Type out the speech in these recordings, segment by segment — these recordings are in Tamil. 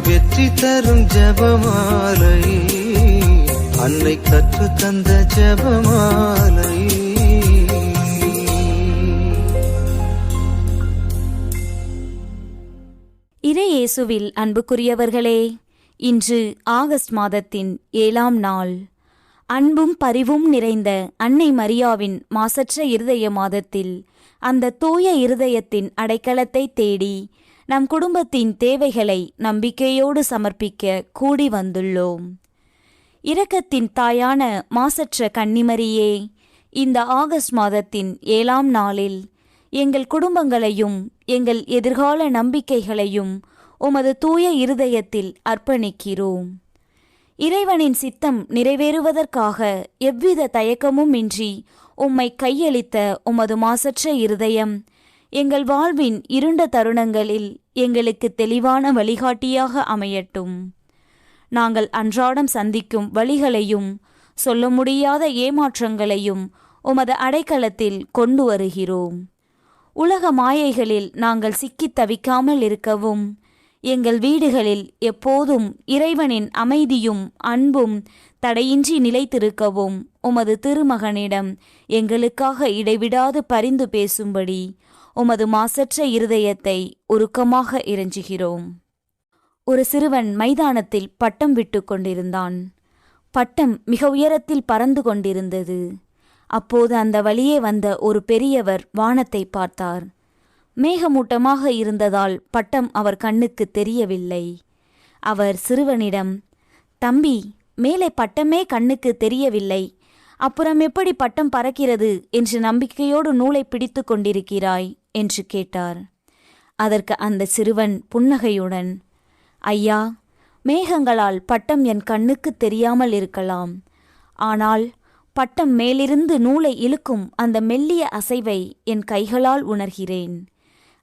வெற்றி தரும் ஜெபமாலை, அன்னை கற்று தந்த ஜெபமாலை. இறையேசுவில் அன்புக்குரியவர்களே, இன்று ஆகஸ்ட் மாதத்தின் 7ஆம் நாள். அன்பும் பரிவும் நிறைந்த அன்னை மரியாவின் மாசற்ற இருதய மாதத்தில் அந்த தூய இருதயத்தின் அடைக்கலத்தை தேடி நம் குடும்பத்தின் தேவைகளை நம்பிக்கையோடு சமர்ப்பிக்க கூடி வந்துள்ளோம். இரக்கத்தின் தாயான மாசற்ற கன்னிமரியே, இந்த ஆகஸ்ட் மாதத்தின் 7ஆம் நாளில் எங்கள் குடும்பங்களையும் எங்கள் எதிர்கால நம்பிக்கைகளையும் உமது தூய இருதயத்தில் அர்ப்பணிக்கிறோம். இறைவனின் சித்தம் நிறைவேறுவதற்காக எவ்வித தயக்கமும் இன்றி உம்மை கையளித்த உமது மாசற்ற இருதயம் எங்கள் வாழ்வின் இருண்ட தருணங்களில் எங்களுக்கு தெளிவான வழிகாட்டியாக அமையட்டும். நாங்கள் அன்றாடம் சந்திக்கும் வழிகளையும் சொல்ல முடியாத ஏமாற்றங்களையும் உமது அடைக்கலத்தில் கொண்டு வருகிறோம். உலக மாயைகளில் நாங்கள் சிக்கித் தவிக்காமல் இருக்கவும், எங்கள் வீடுகளில் எப்போதும் இறைவனின் அமைதியும் அன்பும் தடையின்றி நிலைத்திருக்கவும் உமது திருமகனிடம் எங்களுக்காக இடைவிடாது பரிந்து பேசும்படி உமது மாசற்ற இருதயத்தை உருக்கமாக இறைஞ்சுகிறோம். ஒரு சிறுவன் மைதானத்தில் பட்டம் விட்டு கொண்டிருந்தான். பட்டம் மிக உயரத்தில் பறந்து கொண்டிருந்தது. அப்போது அந்த வழியே வந்த ஒரு பெரியவர் வானத்தை பார்த்தார். மேகமூட்டமாக இருந்ததால் பட்டம் அவர் கண்ணுக்கு தெரியவில்லை. அவர் சிறுவனிடம், தம்பி, மேலே பட்டமே கண்ணுக்கு தெரியவில்லை, அப்புறம் எப்படி பட்டம் பறக்கிறது என்று நம்பிக்கையோடு நூலை பிடித்து கொண்டிருக்கிறாய் என்று கேட்டார். அதற்கு அந்த சிறுவன் புன்னகையுடன், ஐயா, மேகங்களால் பட்டம் என் கண்ணுக்கு தெரியாமல் இருக்கலாம், ஆனால் பட்டம் மேலிருந்து நூலை இழுக்கும் அந்த மெல்லிய அசைவை என் கைகளால் உணர்கிறேன்.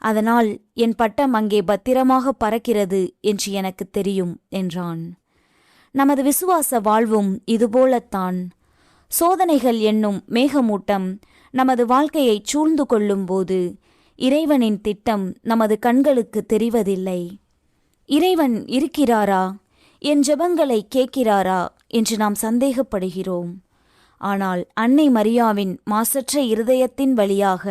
அதனால் என் பட்டம் அங்கே பத்திரமாக பறக்கிறது என்று எனக்கு தெரியும் என்றான். நமது விசுவாச வாழ்வும் இதுபோலத்தான். சோதனைகள் என்னும் மேகமூட்டம் நமது வாழ்க்கையை சூழ்ந்து கொள்ளும்போது இறைவனின் திட்டம் நமது கண்களுக்கு தெரிவதில்லை. இறைவன் இருக்கிறாரா, என் ஜெபங்களை கேட்கிறாரா என்று நாம் சந்தேகப்படுகிறோம். ஆனால் அன்னை மரியாவின் மாசற்ற இருதயத்தின் வழியாக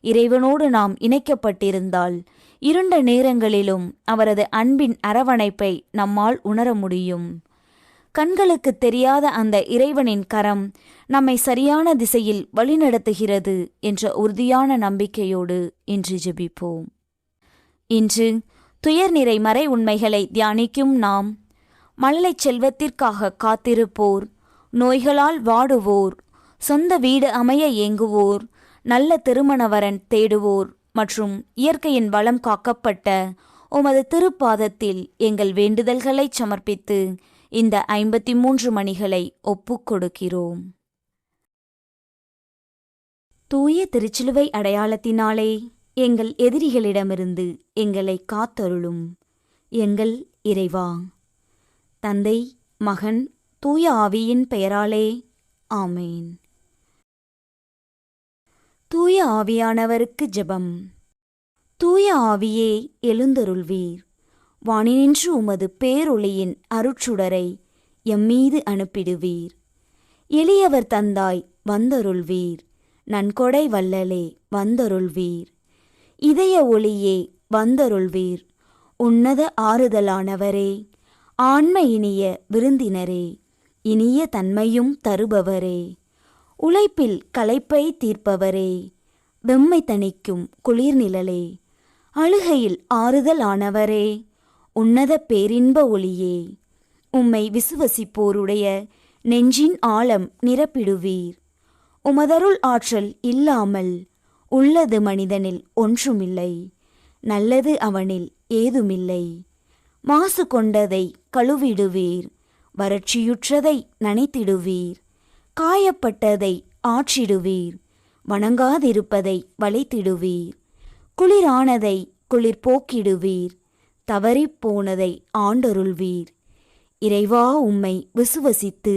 இறைவனோடு நாம் இணைக்கப்பட்டிருந்தால் இருண்ட நேரங்களிலும் அவரது அன்பின் அரவணைப்பை நம்மால் உணர முடியும். கண்களுக்கு தெரியாத அந்த இறைவனின் கரம் நம்மை சரியான திசையில் வழிநடத்துகிறது என்ற உறுதியான நம்பிக்கையோடு இன்று ஜெபிப்போம். இன்று துயர்நிறை மறை உண்மைகளை தியானிக்கும் நாம், மழலை செல்வத்திற்காக காத்திருப்போர், நோய்களால் வாடுவோர், சொந்த வீடு அமைய ஏங்குவோர், நல்ல திருமணவரன் தேடுவோர் மற்றும் இயற்கையின் வளம் காக்கப்பட்ட உமது திருப்பாதத்தில் எங்கள் வேண்டுதல்களை சமர்ப்பித்து இந்த 53 மணிகளை ஒப்புக் கொடுக்கிறோம். தூய திருச்சிலுவை அடையாளத்தினாலே எங்கள் எதிரிகளிடமிருந்து எங்களை காத்தருளும் எங்கள் இறைவா. தந்தை, மகன், தூய ஆவியின் பெயராலே ஆமேன். தூய ஆவியானவருக்கு ஜெபம். தூய ஆவியே எழுந்தருள்வீர். வானினின்று உமது பேரொளியின் அருட்சுடரை எம்மீது அனுப்பிடுவீர். எளியவர் தந்தாய் வந்தருள்வீர். நன்கொடை வல்லலே வந்தருள்வீர். இதய ஒளியே வந்தருள்வீர். உன்னத ஆறுதலானவரே, ஆன்ம இனிய விருந்தினரே, இனிய தன்மையும் தருபவரே, உழைப்பில் களைப்பை தீர்ப்பவரே, வெம்மை தணிக்கும் குளிர்நிழலே, அழுகையில் ஆறுதல் ஆனவரே, உன்னத பேரின்ப ஒளியே, உம்மை விசுவசிப்போருடைய நெஞ்சின் ஆழம் நிரப்பிடுவீர். உமதருள் ஆற்றல் இல்லாமல் உள்ளது மனிதனில் ஒன்றுமில்லை, நல்லது அவனில் ஏதுமில்லை. மாசு கொண்டதை கழுவிடுவீர், வறட்சியுற்றதை நனைத்திடுவீர், காயப்பட்டதை ஆற்றிடுவீர், வணங்காதிருப்பதை வளைத்திடுவீர், குளிரானதை குளிர் போக்கிடுவீர், தவறிப்போனதை ஆண்டருள்வீர். இறைவா, உம்மை விசுவசித்து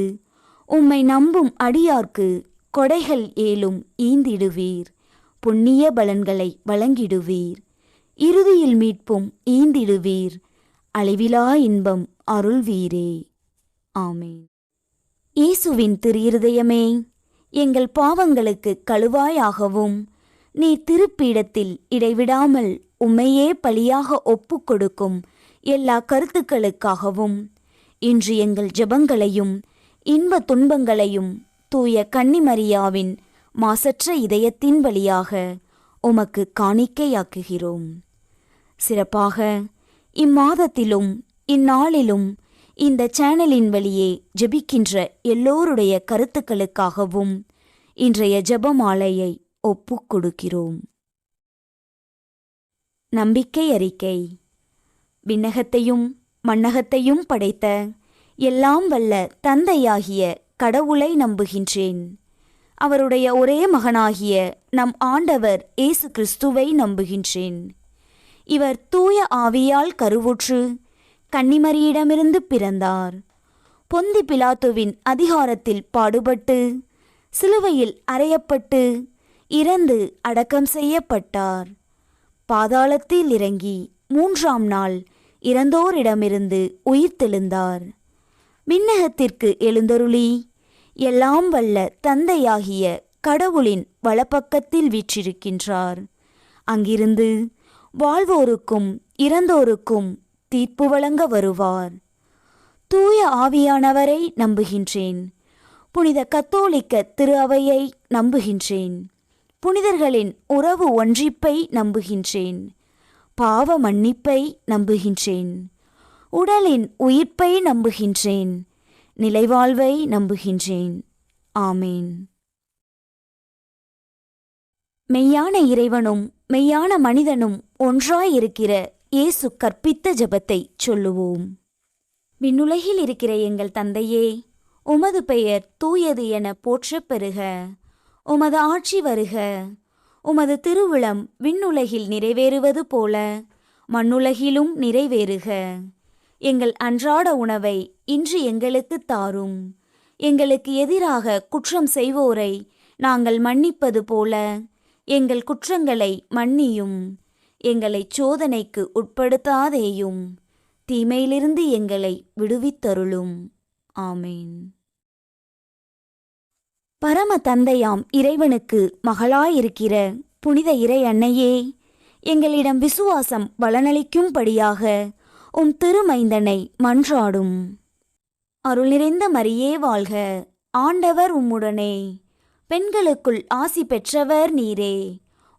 உம்மை நம்பும் அடியார்க்கு கொடைகள் ஏலும் ஈந்திடுவீர், புண்ணிய பலன்களை வழங்கிடுவீர், இறுதியில் மீட்பும் ஈந்திடுவீர், அழிவிலா இன்பம் அருள்வீரே. ஆமென். இயேசுவின் திருஇருதயமே, எங்கள் பாவங்களுக்கு கழுவாயாகவும் நீர் திருப்பீடத்தில் இடைவிடாமல் உம்மையே பலியாக ஒப்புக் கொடுக்கும் எல்லா கருத்துக்களுக்காகவும் இன்று எங்கள் ஜெபங்களையும் இன்ப துன்பங்களையும் தூய கன்னிமரியாவின் மாசற்ற இதயத்தின் வழியாக உமக்கு காணிக்கையாக்குகிறோம். சிறப்பாக இம்மாதத்திலும் இந்நாளிலும் இந்த சேனலின் வழியே ஜெபிக்கின்ற எல்லோருடைய கருத்துக்களுக்காகவும் இன்றைய ஜெபமாலையை ஒப்புக் கொடுக்கிறோம். நம்பிக்கை அறிக்கை. விண்ணகத்தையும் மண்ணகத்தையும் படைத்த எல்லாம் வல்ல தந்தையாகிய கடவுளை நம்புகின்றேன். அவருடைய ஒரே மகனாகிய நம் ஆண்டவர் இயேசு கிறிஸ்துவை நம்புகின்றேன். இவர் தூய ஆவியால் கருவுற்று கன்னிமரியிடமிருந்து பிறந்தார். பொந்தி பிலாத்துவின் அதிகாரத்தில் பாடுபட்டு சிலுவையில் அறையப்பட்டு இறந்து அடக்கம் செய்யப்பட்டார். பாதாளத்தில் இறங்கி 3ஆம் நாள் இறந்தோரிடமிருந்து உயிர்த்தெழுந்தார். விண்ணகத்திற்கு எழுந்தருளி எல்லாம் வல்ல தந்தையாகிய கடவுளின் வலப்பக்கத்தில் வீற்றிருக்கின்றார். அங்கிருந்து வாழ்வோருக்கும் இறந்தோருக்கும் தீர்ப்பு வழங்க வருவார். தூய ஆவியானவரை நம்புகின்றேன். புனித கத்தோலிக்க திரு அவையை நம்புகின்றேன். புனிதர்களின் உறவு ஒன்றிப்பை நம்புகின்றேன். பாவ மன்னிப்பை நம்புகின்றேன். உடலின் உயிர்ப்பை நம்புகின்றேன். நிலைவாழ்வை நம்புகின்றேன். ஆமேன். மெய்யான இறைவனும் மெய்யான மனிதனும் ஒன்றாயிருக்கிற இயேசு கற்பித்த ஜெபத்தை சொல்லுவோம். விண்ணுலகில் இருக்கிற எங்கள் தந்தையே, உமது பெயர் தூயது என போற்றப் பெறுக. உமது ஆட்சி வருக. உமது திருவுளம் விண்ணுலகில் நிறைவேறுவது போல மண்ணுலகிலும் நிறைவேறுக. எங்கள் அன்றாட உணவை இன்று எங்களுக்கு தாரும். எங்களுக்கு எதிராக குற்றம் செய்வோரை நாங்கள் மன்னிப்பது போல எங்கள் குற்றங்களை மன்னியும். எங்களை சோதனைக்கு உட்படுத்தாதேயும். தீமையிலிருந்து எங்களை விடுவித்தருளும். ஆமேன். பரம தந்தையாம் இறைவனுக்கு மகளாயிருக்கிற புனித இறை அன்னையே, எங்களிடம் விசுவாசம் பலனளிக்கும்படியாக உம் திருமைந்தனை மன்றாடும். அருள் நிறைந்த மரியே வாழ்க. ஆண்டவர் உம்முடனே. பெண்களுக்குள் ஆசி பெற்றவர் நீரே.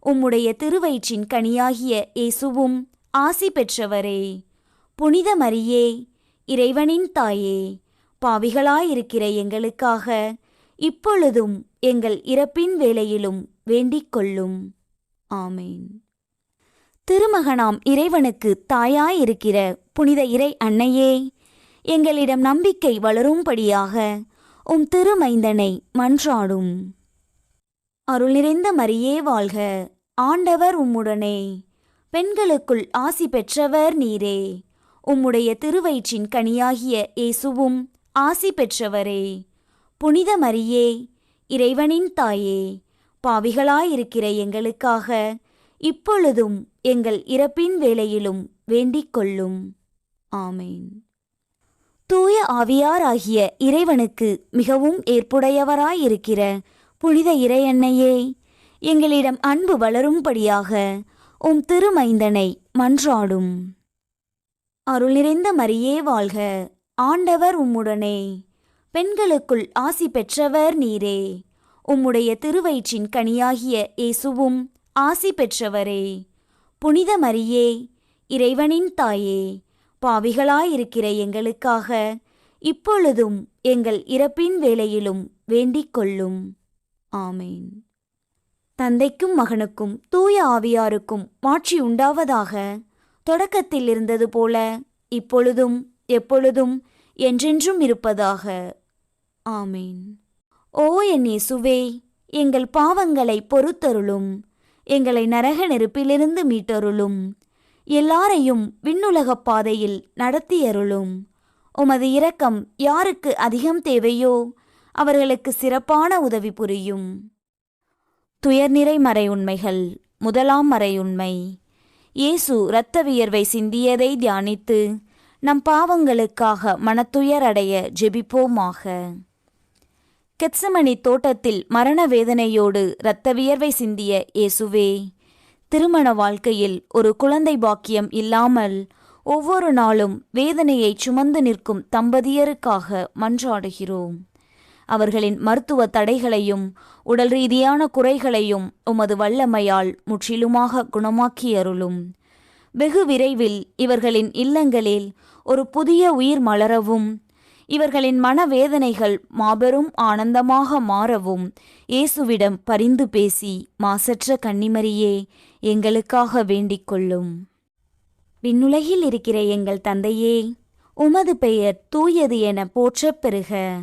உம்முடைய திருவயிற்றின் கனியாகிய இயேசுவும் ஆசி பெற்றவரே. புனித மரியே, இறைவனின் தாயே, பாவிகளாயிருக்கிற எங்களுக்காக இப்பொழுதும் எங்கள் இறப்பின் வேளையிலும் வேண்டிக் கொள்ளும். ஆமேன். திருமகனாம் இறைவனுக்கு தாயாயிருக்கிற புனித இறை அன்னையே, எங்களிடம் நம்பிக்கை வளரும்படியாக உம் திருமைந்தனை மன்றாடும். அருள் நிறைந்த மரியே வாழ்க. ஆண்டவர் உம்முடனே. பெண்களுக்குள் ஆசி பெற்றவர் நீரே. உம்முடைய திருவயிற்றின் கனியாகிய இயேசுவும் ஆசி பெற்றவரே. புனித மரியே, இறைவனின் தாயே, பாவிகளாயிருக்கிற எங்களுக்காக இப்பொழுதும் எங்கள் இறப்பின் வேளையிலும் வேண்டிக் கொள்ளும். ஆமேன். தூய ஆவியாராகிய இறைவனுக்கு மிகவும் ஏற்புடையவராயிருக்கிற புனித இறையன்னையே, எங்களிடம் அன்பு வளரும்படியாக உம் திருமைந்தனை மன்றாடும். அருள் நிறைந்த மரியே வாழ்க. ஆண்டவர் உம்முடனே. பெண்களுக்குள் ஆசி பெற்றவர் நீரே. உம்முடைய திருவயிற்றின் கனியாகிய இயேசுவும் ஆசி பெற்றவரே. புனித மரியே, இறைவனின் தாயே, பாவிகளாயிருக்கிற எங்களுக்காக இப்பொழுதும் எங்கள் இறப்பின் வேளையிலும் வேண்டிக் கொள்ளும். ஆமேன். தந்தைக்கும் மகனுக்கும் தூய ஆவியாருக்கும் மாட்சி உண்டாவதாக. தொடக்கத்தில் இருந்தது போல இப்பொழுதும் எப்பொழுதும் என்றென்றும் இருப்பதாக. ஆமேன். ஓ என் இயேசுவே, எங்கள் பாவங்களை பொறுத்தருளும். எங்களை நரக நெருப்பிலிருந்து மீட்டருளும். எல்லாரையும் விண்ணுலகப் பாதையில் நடத்தியருளும். உமது இரக்கம் யாருக்கு அதிகம் தேவையோ அவர்களுக்கு சிறப்பான உதவி புரியும். துயர்நிறை மறையுண்மைகள். முதலாம் மறையுண்மை. இயேசு இரத்த வியர்வை சிந்தியதை தியானித்து நம் பாவங்களுக்காக மனத்துயரடைய ஜெபிப்போமாக. கெத்சமனி தோட்டத்தில் மரண வேதனையோடு இரத்த வியர்வை சிந்திய இயேசுவே, திருமண வாழ்க்கையில் ஒரு குழந்தை பாக்கியம் இல்லாமல் ஒவ்வொரு நாளும் வேதனையை சுமந்து நிற்கும் தம்பதியருக்காக மன்றாடுகிறோம். அவர்களின் மருத்துவ தடைகளையும் உடல் ரீதியான குறைகளையும் உமது வல்லமையால் முற்றிலுமாக குணமாக்கியருளும். வெகு விரைவில் இவர்களின் இல்லங்களில் ஒரு புதிய உயிர் மலரவும், இவர்களின் மனவேதனைகள் மாபெரும் ஆனந்தமாக மாறவும் இயேசுவிடம் பரிந்து பேசி மாசற்ற கன்னிமரியே எங்களுக்காக வேண்டிக் கொள்ளும். விண்ணுலகில் இருக்கிற எங்கள் தந்தையே, உமது பெயர் தூயது என போற்றப் பெறுக.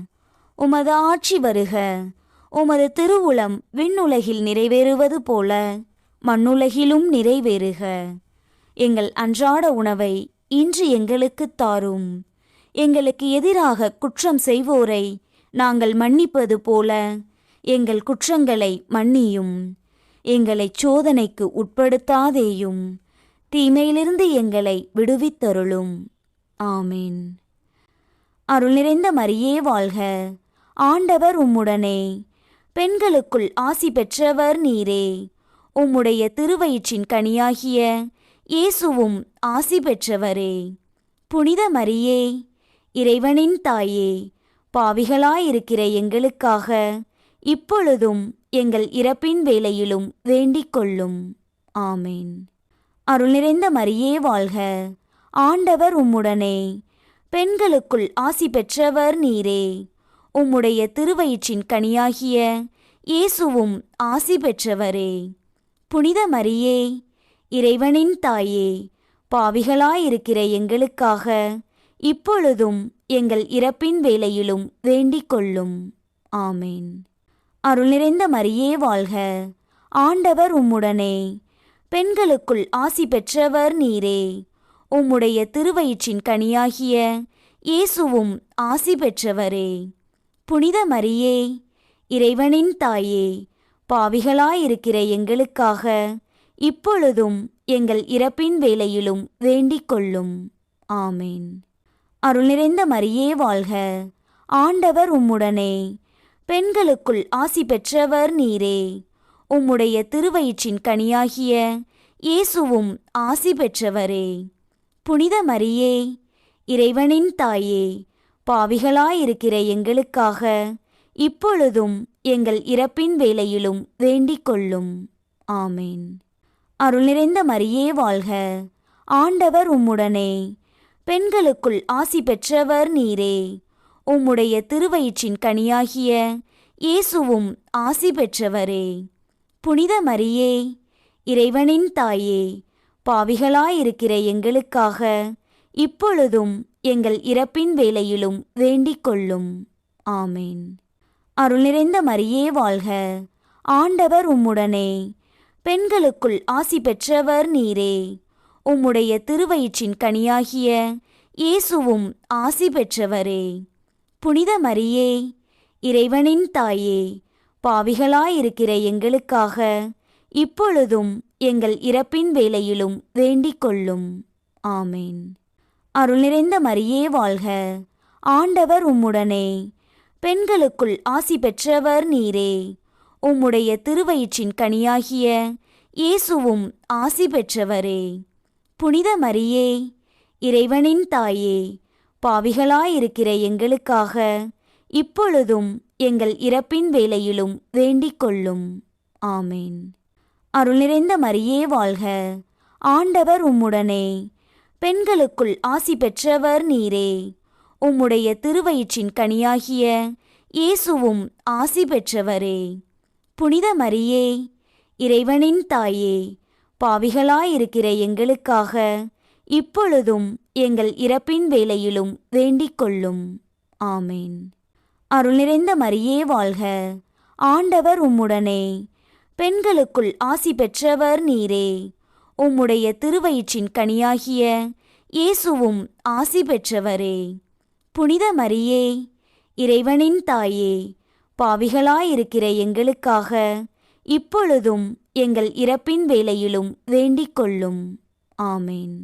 உமது ஆட்சி வருக. உமது திருவுளம் விண்ணுலகில் நிறைவேறுவது போல மண்ணுலகிலும் நிறைவேறுக. எங்கள் அன்றாட உணவை இன்று எங்களுக்குத் தாரும். எங்களுக்கு எதிராக குற்றம் செய்வோரை நாங்கள் மன்னிப்பது போல எங்கள் குற்றங்களை மன்னியும். எங்களை சோதனைக்கு உட்படுத்தாதேயும், தீமையிலிருந்து எங்களை விடுவித்தருளும். ஆமீன். அருள் நிறைந்த மரியே வாழ்க. ஆண்டவர் உம்முடனே, பெண்களுக்குள் ஆசி பெற்றவர் நீரே. உம்முடைய திருவயிற்றின் கனியாகிய இயேசுவும் ஆசி பெற்றவரே. புனித மரியே, இறைவனின் தாயே, பாவிகளாயிருக்கிற எங்களுக்காக இப்பொழுதும் எங்கள் இறப்பின் வேளையிலும் வேண்டிக் கொள்ளும். ஆமேன். அருள் நிறைந்த மரியே வாழ்க. ஆண்டவர் உம்முடனே, பெண்களுக்குள் ஆசி பெற்றவர் நீரே. உம்முடைய திருவயிற்றின் கனியாகிய இயேசுவும் ஆசி பெற்றவரே. புனித மரியே, இறைவனின் தாயே, பாவிகளாயிருக்கிற எங்களுக்காக இப்பொழுதும் எங்கள் இறப்பின் வேளையிலும் வேண்டிக் கொள்ளும். ஆமேன். அருள் நிறைந்த மரியே வாழ்க. ஆண்டவர் உம்முடனே, பெண்களுக்குள் ஆசி பெற்றவர் நீரே. உம்முடைய திருவயிற்றின் கனியாகிய இயேசுவும் ஆசி பெற்றவரே. புனித மரியே, இறைவனின் தாயே, பாவிகளாயிருக்கிற எங்களுக்காக இப்பொழுதும் எங்கள் இறப்பின் வேளையிலும் வேண்டிக் கொள்ளும். ஆமேன். அருள் நிறைந்த மரியே வாழ்க. ஆண்டவர் உம்முடனே, பெண்களுக்குள் ஆசி பெற்றவர் நீரே. உம்முடைய திருவயிற்றின் கனியாகிய இயேசுவும் ஆசி பெற்றவரே. புனித மரியே, இறைவனின் தாயே, பாவிகளாயிருக்கிற எங்களுக்காக இப்பொழுதும் எங்கள் இறப்பின் வேளையிலும் வேண்டிக் கொள்ளும். ஆமேன். அருள் நிறைந்த மரியே வாழ்க. ஆண்டவர் உம்முடனே, பெண்களுக்குள் ஆசி பெற்றவர் நீரே. உம்முடைய திருவயிற்றின் கனியாகிய இயேசுவும் ஆசி பெற்றவரே. புனித மரியே, இறைவனின் தாயே, பாவிகளாயிருக்கிற எங்களுக்காக இப்பொழுதும் எங்கள் இறப்பின் வேளையிலும் வேண்டிக் கொள்ளும். ஆமேன். அருள் நிறைந்த மரியே வாழ்க. ஆண்டவர் உம்முடனே, பெண்களுக்குள் ஆசி பெற்றவர் நீரே. உம்முடைய திருவயிற்றின் கனியாகிய இயேசுவும் ஆசி பெற்றவரே. புனித மரியே, இறைவனின் தாயே, பாவிகளாயிருக்கிற எங்களுக்காக இப்பொழுதும் எங்கள் இறப்பின் வேளையிலும் வேண்டிக் கொள்ளும். ஆமேன். அருள் நிறைந்த மரியே வாழ்க. ஆண்டவர் உம்முடனே, பெண்களுக்குள் ஆசி பெற்றவர் நீரே. உம்முடைய திருவயிற்றின் கனியாகிய இயேசுவும் ஆசி பெற்றவரே. புனித மரியே, இறைவனின் தாயே, பாவிகளாயிருக்கிற எங்களுக்காக இப்பொழுதும் எங்கள் இறப்பின் வேளையிலும் வேண்டிக் கொள்ளும். ஆமேன். அருள் நிறைந்த மரியே வாழ்க. ஆண்டவர் உம்முடனே, பெண்களுக்குள் ஆசி பெற்றவர் நீரே. உம்முடைய திருவயிற்றின் கனியாகிய இயேசுவும் ஆசி பெற்றவரே. புனித மரியே, இறைவனின் தாயே, பாவிகளாயிருக்கிற எங்களுக்காக இப்பொழுதும் எங்கள் இறப்பின் வேளையிலும் வேண்டிக் கொள்ளும். ஆமேன். அருள் நிறைந்த மரியே வாழ்க. ஆண்டவர் உம்முடனே, பெண்களுக்குள் ஆசி பெற்றவர் நீரே. உம்முடைய திருவயிற்றின் கனியாகிய இயேசுவும் ஆசி பெற்றவரே. புனித மரியே, இறைவனின் தாயே, பாவிகளாயிருக்கிற எங்களுக்காக இப்பொழுதும் எங்கள் இறப்பின் வேளையிலும் வேண்டிக் கொள்ளும். ஆமேன்.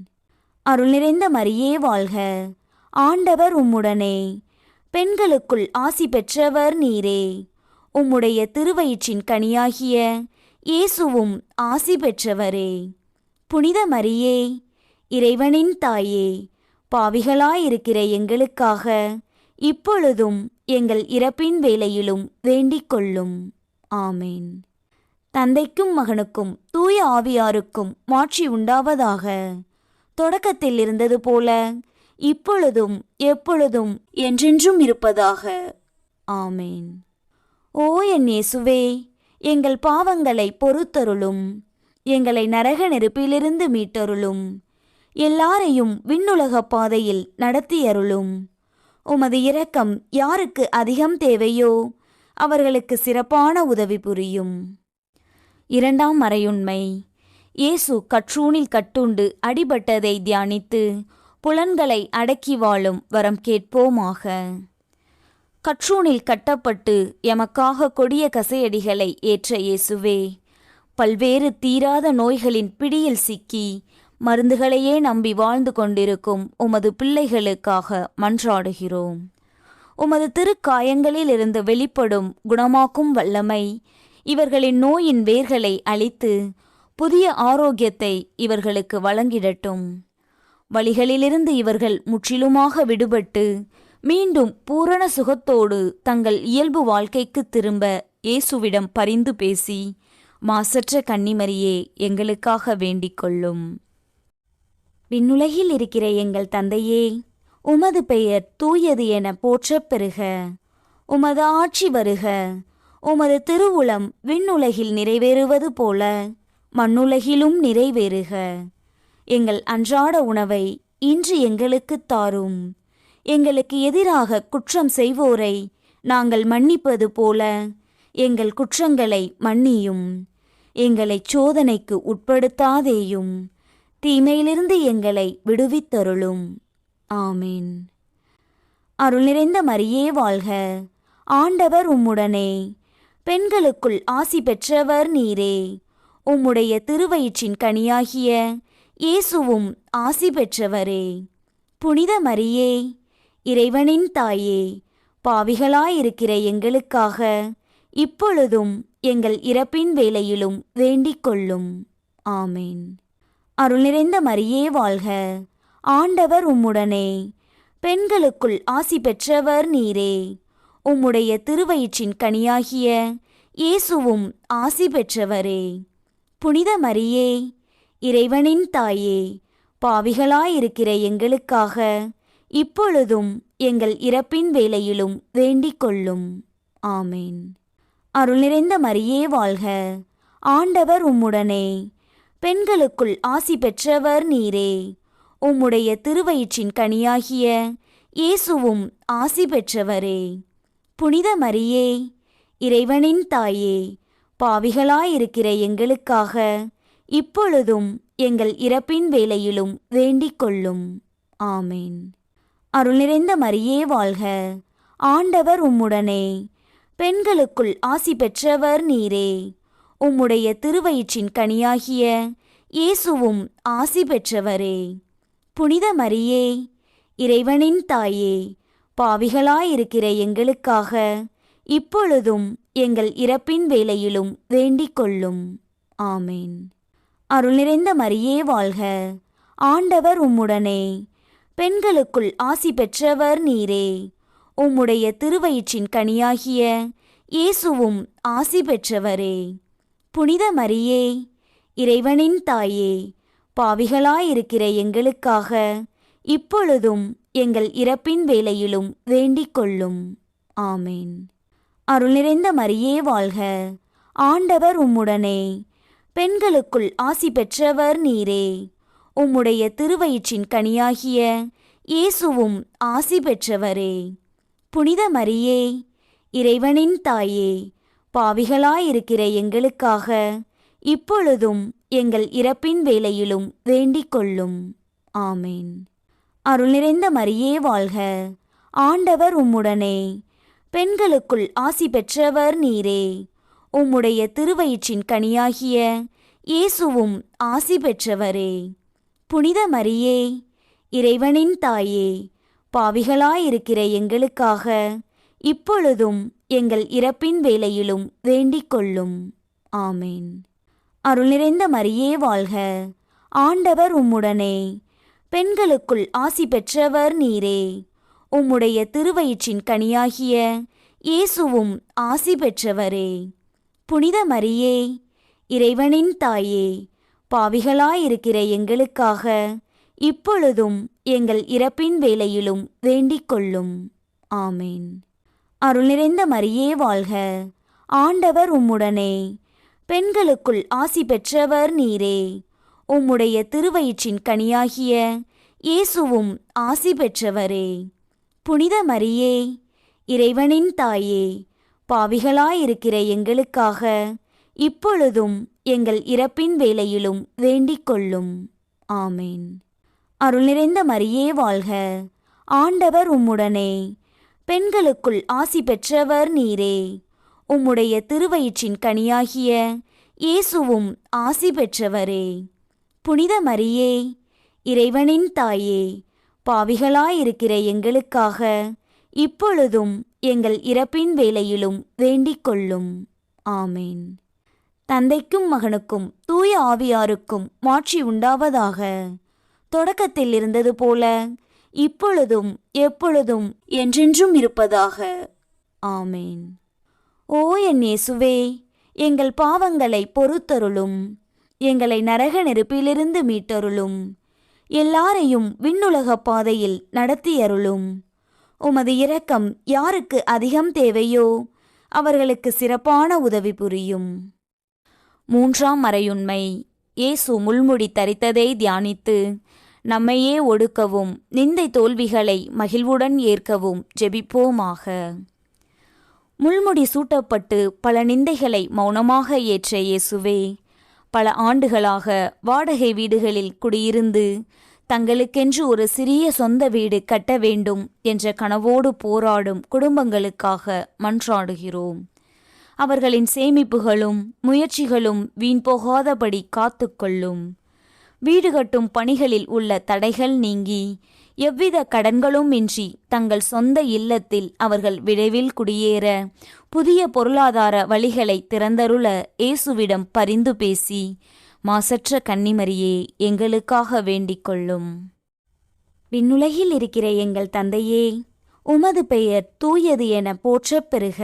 அருள் நிறைந்த மரியே வாழ்க, ஆண்டவர் உம்முடனே, பெண்களுக்குள் ஆசி பெற்றவர் நீரே. உம்முடைய திருவயிற்றின் கனியாகிய இயேசுவும் ஆசி பெற்றவரே. புனித மரியே, இறைவனின் தாயே, பாவிகளாயிருக்கிற எங்களுக்காக இப்பொழுதும் எங்கள் இறப்பின் வேளையிலும் வேண்டிக் கொள்ளும். ஆமேன். தந்தைக்கும் மகனுக்கும் தூய ஆவியாருக்கும் மாட்சி உண்டாவதாக. தொடக்கத்தில் இருந்தது போல இப்பொழுதும் எப்பொழுதும் என்றென்றும் இருப்பதாக. ஆமேன். ஓ என் இயேசுவே, எங்கள் பாவங்களை பொறுத்தருளும், எங்களை நரக நெருப்பிலிருந்து மீட்டருளும், எல்லாரையும் விண்ணுலக பாதையில் நடத்தியருளும். உமது இரக்கம் யாருக்கு அதிகம் தேவையோ அவர்களுக்கு சிறப்பான உதவி புரியும். இரண்டாம் மறையுண்மை. இயேசு கற்றூணில் கட்டுண்டு அடிபட்டதை தியானித்து புலன்களை அடக்கி வாழும் வரம் கேட்போமாக. கற்றூணில் கட்டப்பட்டு எமக்காக கொடிய கசையடிகளை ஏற்ற இயேசுவே, பல்வேறு தீராத நோய்களின் பிடியில் சிக்கி மருந்துகளையே நம்பி வாழ்ந்து கொண்டிருக்கும் உமது பிள்ளைகளுக்காக மன்றாடுகிறோம். உமது திருக்காயங்களிலிருந்து வெளிப்படும் குணமாக்கும் வல்லமை இவர்களின் நோயின் வேர்களை அழித்து புதிய ஆரோக்கியத்தை இவர்களுக்கு வழங்கிடட்டும். வலிகளிலிருந்து இவர்கள் முற்றிலுமாக விடுபட்டு மீண்டும் பூரண சுகத்தோடு தங்கள் இயல்பு வாழ்க்கைக்கு திரும்ப இயேசுவிடம் பரிந்து பேசி மாசற்ற கன்னிமரியே எங்களுக்காக வேண்டிக் கொள்ளும். விண்ணுலகில் இருக்கிற எங்கள் தந்தையே, உமது பெயர் தூயது என போற்றப் பெறுக. உமது ஆட்சி வருக. உமது திருவுளம் விண்ணுலகில் நிறைவேறுவது போல மண்ணுலகிலும் நிறைவேறுக. எங்கள் அன்றாட உணவை இன்று எங்களுக்குத் தாரும். எங்களுக்கு எதிராக குற்றம் செய்வோரை நாங்கள் மன்னிப்பது போல எங்கள் குற்றங்களை மன்னியும். எங்களைச் சோதனைக்கு உட்படுத்தாதேயும், தீமையிலிருந்து எங்களை விடுவித்தருளும். ஆமீன். அருள் நிறைந்த மரியே வாழ்க, ஆண்டவர் உம்முடனே, பெண்களுக்குள் ஆசி பெற்றவர் நீரே. உம்முடைய திருவயிற்றின் கனியாகிய இயேசுவும் ஆசி பெற்றவரே. புனித மரியே, இறைவனின் தாயே, பாவிகளாயிருக்கிற எங்களுக்காக இப்பொழுதும் எங்கள் இறப்பின் வேளையிலும் வேண்டிக் கொள்ளும். ஆமேன். அருள் நிறைந்த மரியே வாழ்க, ஆண்டவர் உம்முடனே, பெண்களுக்குள் ஆசி பெற்றவர் நீரே. உம்முடைய திருவயிற்றின் கனியாகிய இயேசுவும் ஆசி பெற்றவரே. புனித மரியே, இறைவனின் தாயே, பாவிகளாயிருக்கிற எங்களுக்காக இப்பொழுதும் எங்கள் இறப்பின் வேளையிலும் வேண்டிக் கொள்ளும். ஆமேன். அருள் நிறைந்த மரியே வாழ்க, ஆண்டவர் உம்முடனே, பெண்களுக்குள் ஆசி பெற்றவர் நீரே. உம்முடைய திருவயிற்றின் கனியாகிய இயேசுவும் ஆசி பெற்றவரே. புனித மரியே, இறைவனின் தாயே, பாவிகளாயிருக்கிற எங்களுக்காக இப்பொழுதும் எங்கள் இறப்பின் வேளையிலும் வேண்டிக் கொள்ளும். ஆமேன். அருள் நிறைந்த மரியே வாழ்க, ஆண்டவர் உம்முடனே, பெண்களுக்குள் ஆசி பெற்றவர் நீரே. உம்முடைய திருவயிற்றின் கனியாகிய இயேசுவும் ஆசி பெற்றவரே. புனித மரியே, இறைவனின் தாயே, பாவிகளாயிருக்கிற எங்களுக்காக இப்பொழுதும் எங்கள் இறப்பின் வேளையிலும் வேண்டிக் கொள்ளும். ஆமேன். அருள் நிறைந்த மரியே வாழ்க, ஆண்டவர் உம்முடனே, பெண்களுக்குள் ஆசி பெற்றவர் நீரே. உம்முடைய திருவயிற்றின் கனியாகிய இயேசுவும் ஆசி பெற்றவரே. புனித மரியே, இறைவனின் தாயே, பாவிகளாயிருக்கிற எங்களுக்காக இப்பொழுதும் எங்கள் இறப்பின் வேளையிலும் வேண்டிக் கொள்ளும். ஆமேன். அருள் நிறைந்த மரியே வாழ்க, ஆண்டவர் உம்முடனே, பெண்களுக்குள் ஆசி பெற்றவர் நீரே. உம்முடைய திருவயிற்றின் கனியாகிய இயேசுவும் ஆசி பெற்றவரே. புனித மரியே, இறைவனின் தாயே, பாவிகளாயிருக்கிற எங்களுக்காக இப்பொழுதும் எங்கள் இறப்பின் வேளையிலும் வேண்டிக் கொள்ளும். ஆமேன். அருள் நிறைந்த மரியே வாழ்க, ஆண்டவர் உம்முடனே, பெண்களுக்குள் ஆசி பெற்றவர் நீரே. உம்முடைய திருவயிற்றின் கனியாகிய இயேசுவும் ஆசி பெற்றவரே. புனித மரியே, இறைவனின் தாயே, பாவிகளாயிருக்கிற எங்களுக்காக இப்பொழுதும் எங்கள் இறப்பின் வேளையிலும் வேண்டிக் கொள்ளும். ஆமேன். அருள் நிறைந்த மரியே வாழ்க, ஆண்டவர் உம்முடனே, பெண்களுக்குள் ஆசி பெற்றவர் நீரே. உம்முடைய திருவயிற்றின் கனியாகிய இயேசுவும் ஆசி பெற்றவரே. புனித மரியே, இறைவனின் தாயே, பாவிகளாயிருக்கிற எங்களுக்காக இப்பொழுதும் எங்கள் இறப்பின் வேளையிலும் வேண்டிக் கொள்ளும். ஆமேன். அருள் நிறைந்த மரியே வாழ்க, ஆண்டவர் உம்முடனே, பெண்களுக்குள் ஆசி பெற்றவர் நீரே. உம்முடைய திருவயிற்றின் கனியாகிய இயேசுவும் ஆசி பெற்றவரே. புனித மரியே, இறைவனின் தாயே, பாவிகளாயிருக்கிற எங்களுக்காக இப்பொழுதும் எங்கள் இறப்பின் வேளையிலும் வேண்டிக் கொள்ளும். ஆமேன். அருள் நிறைந்த மரியே வாழ்க, ஆண்டவர் உம்முடனே, பெண்களுக்குள் ஆசி பெற்றவர் நீரே. உம்முடைய திருவயிற்றின் கனியாகிய இயேசுவும் ஆசி பெற்றவரே. புனித மரியே, இறைவனின் தாயே, பாவிகளாயிருக்கிற எங்களுக்காக இப்பொழுதும் எங்கள் இறப்பின் வேளையிலும் வேண்டிக் கொள்ளும். ஆமேன். தந்தைக்கும் மகனுக்கும் தூய ஆவியாருக்கும் மாட்சி உண்டாவதாக. தொடக்கத்தில் இருந்தது போல இப்பொழுதும் எப்பொழுதும் என்றென்றும் இருப்பதாக. ஆமேன். ஓ என் இயேசுவே, எங்கள் பாவங்களை பொறுத்தருளும். எங்களை நரக நெருப்பிலிருந்து மீட்டருளும். எல்லாரையும் விண்ணுலக பாதையில் நடத்தியருளும். உமது இரக்கம் யாருக்கு அதிகம் தேவையோ அவர்களுக்கு சிறப்பான உதவி புரியும். 3ஆம் மறையுண்மை. இயேசு முள்முடி தரித்ததை தியானித்து நம்மையே ஒடுக்கவும் நிந்தை தோல்விகளை மகிழ்வுடன் ஏற்கவும் ஜெபிப்போமாக. முள்முடி சூட்டப்பட்டு பல நிந்தைகளை மௌனமாக ஏற்ற இயேசுவே, பல ஆண்டுகளாக வாடகை வீடுகளில் குடியிருந்து தங்களுக்கென்று ஒரு சிறிய சொந்த வீடு கட்ட வேண்டும் என்ற கனவோடு போராடும் குடும்பங்களுக்காக மன்றாடுகிறோம். அவர்களின் சேமிப்புகளும் முயற்சிகளும் வீண் போகாதபடி காத்துக்கொள்ளும். வீடு கட்டும் பணிகளில் உள்ள தடைகள் நீங்கி எவ்வித கடன்களும் இன்றி தங்கள் சொந்த இல்லத்தில் அவர்கள் விரைவில் குடியேற புதிய பொருளாதார வழிகளை திறந்தருள இயேசுவிடம் பரிந்து பேசி மாசற்ற கன்னிமரியே எங்களுக்காக வேண்டிக் கொள்ளும். விண்ணுலகில் இருக்கிற எங்கள் தந்தையே, உமது பெயர் தூயது என போற்றப் பெறுக.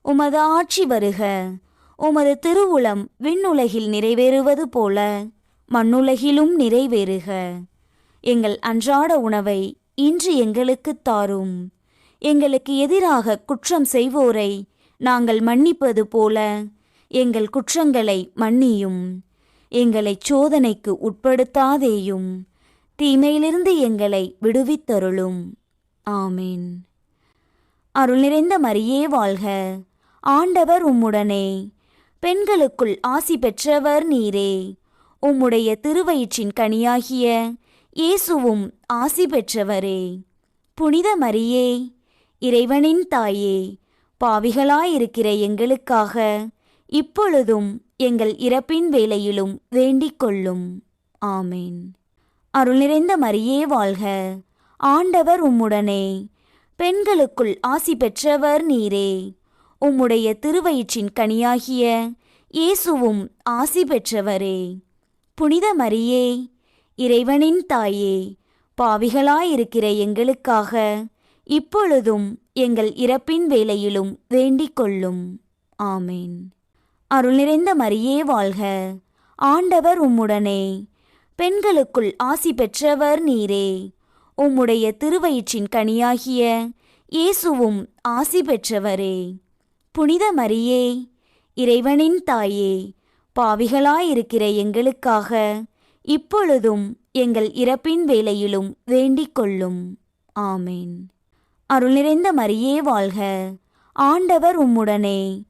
உமது ஆட்சி வருக. உமது திருவுளம் விண்ணுலகில் நிறைவேறுவது போல மண்ணுலகிலும் நிறைவேறுக. எங்கள் அன்றாட உணவை இன்று எங்களுக்குத் தாரும். எங்களுக்கு எதிராக குற்றம் செய்வோரை நாங்கள் மன்னிப்பது போல எங்கள் குற்றங்களை மன்னியும். எங்களை சோதனைக்கு உட்படுத்தாதேயும், தீமையிலிருந்து எங்களை விடுவித்தருளும். ஆமேன். அருள் நிறைந்த மரியே வாழ்க, ஆண்டவர் உம்முடனே, பெண்களுக்குள் ஆசி பெற்றவர் நீரே. உம்முடைய திருவயிற்றின் கனியாகிய இயேசுவும் ஆசி பெற்றவரே. புனித மரியே, இறைவனின் தாயே, பாவிகளாயிருக்கிற எங்களுக்காக இப்பொழுதும் எங்கள் இறப்பின் வேளையிலும் வேண்டிக் கொள்ளும். ஆமேன். அருள் நிறைந்த மரியே வாழ்க, ஆண்டவர் உம்முடனே, பெண்களுக்குள் ஆசி பெற்றவர் நீரே. உம்முடைய திருவயிற்றின் கனியாகிய இயேசுவும் ஆசி பெற்றவரே. புனித மரியே, இறைவனின் தாயே, பாவிகளாயிருக்கிற எங்களுக்காக இப்பொழுதும் எங்கள் இறப்பின் வேளையிலும் வேண்டிக் கொள்ளும். ஆமேன். அருள் நிறைந்த மரியே வாழ்க, ஆண்டவர் உம்முடனே, பெண்களுக்குள் ஆசி பெற்றவர் நீரே. உம்முடைய திருவயிற்றின் கனியாகிய இயேசுவும் ஆசி பெற்றவரே. புனித மரியே, இறைவனின் தாயே, பாவிகளாயிருக்கிற எங்களுக்காக இப்பொழுதும் எங்கள் இறப்பின் வேளையிலும் வேண்டிக் கொள்ளும். ஆமேன். அருள் நிறைந்த மரியே வாழ்க, ஆண்டவர் உம்முடனே,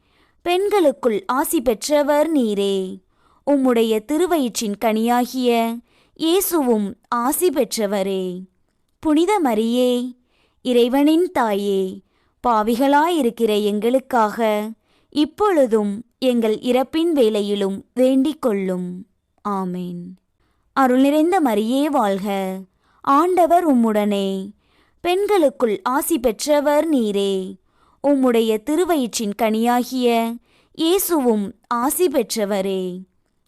பெண்களுக்குள் ஆசி பெற்றவர் நீரே. உம்முடைய திருவயிற்றின் கனியாகிய இயேசுவும் ஆசி பெற்றவரே. புனித மரியே, இறைவனின் தாயே, பாவிகளாயிருக்கிற எங்களுக்காக இப்பொழுதும் எங்கள் இறப்பின் வேளையிலும் வேண்டிக் கொள்ளும். ஆமேன். அருள் நிறைந்த மரியே வாழ்க, ஆண்டவர் உம்முடனே. பெண்களுக்குள் ஆசி பெற்றவர் நீரே. உம்முடைய திருவயிற்றின் கனியாகிய இயேசுவும் ஆசி பெற்றவரே.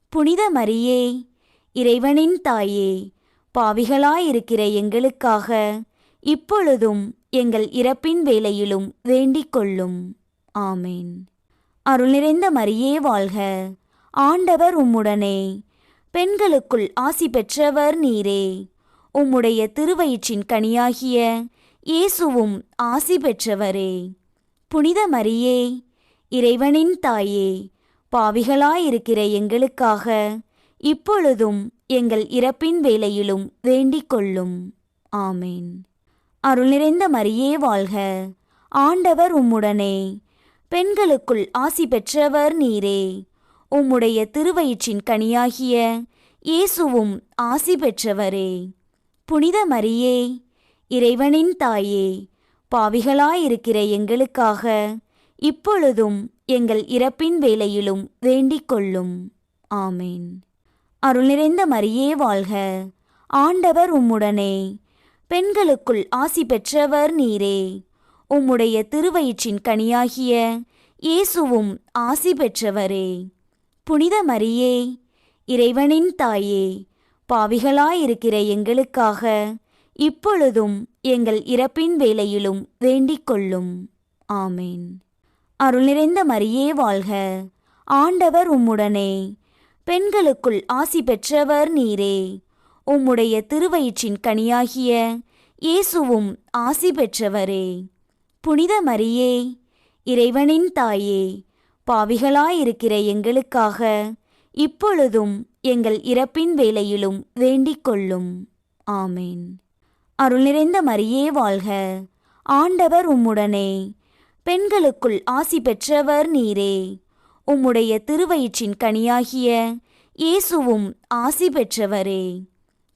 புனித மரியே, இறைவனின் தாயே, பாவிகளாயிருக்கிற எங்களுக்காக இப்பொழுதும் எங்கள் இறப்பின் வேளையிலும் வேண்டிக் கொள்ளும். ஆமேன். அருள் நிறைந்த மரியே வாழ்க. ஆண்டவர் உம்முடனே. பெண்களுக்குள் ஆசி பெற்றவர் நீரே. உம்முடைய திருவயிற்றின் கனியாகிய இயேசுவும் ஆசி பெற்றவரே. புனித மரியே, இறைவனின் தாயே, பாவிகளாயிருக்கிற எங்களுக்காக இப்பொழுதும் எங்கள் இறப்பின் வேளையிலும் வேண்டிக் கொள்ளும். ஆமேன். அருள் நிறைந்த மரியே வாழ்க. ஆண்டவர் உம்முடனே. பெண்களுக்குள் ஆசி பெற்றவர் நீரே. உம்முடைய திருவயிற்றின் கனியாகிய இயேசுவும் ஆசி பெற்றவரே. புனித மரியே, இறைவனின் தாயே, பாவிகளாயிருக்கிற எங்களுக்காக இப்பொழுதும் எங்கள் இறப்பின் வேளையிலும் வேண்டிக் கொள்ளும். ஆமேன். அருள் நிறைந்த மரியே வாழ்க. ஆண்டவர் உம்முடனே. பெண்களுக்குள் ஆசி பெற்றவர் நீரே. உம்முடைய திருவயிற்றின் கனியாகிய இயேசுவும் ஆசி பெற்றவரே. புனித மரியே, இறைவனின் தாயே, பாவிகளாயிருக்கிற எங்களுக்காக இப்பொழுதும் எங்கள் இறப்பின் வேளையிலும் வேண்டிக் கொள்ளும். ஆமேன். அருள் நிறைந்த மரியே வாழ்க. ஆண்டவர் உம்முடனே. பெண்களுக்குள் ஆசி பெற்றவர் நீரே. உம்முடைய திருவயிற்றின் கனியாகிய இயேசுவும் ஆசி பெற்றவரே. புனித மரியே, இறைவனின் தாயே, பாவிகளாயிருக்கிற எங்களுக்காக இப்பொழுதும் எங்கள் இறப்பின் வேளையிலும் வேண்டிக் கொள்ளும். ஆமேன். அருள் நிறைந்த மரியே வாழ்க. ஆண்டவர் உம்முடனே. பெண்களுக்குள் ஆசி பெற்றவர் நீரே. உம்முடைய திருவயிற்றின் கனியாகிய இயேசுவும் ஆசி பெற்றவரே.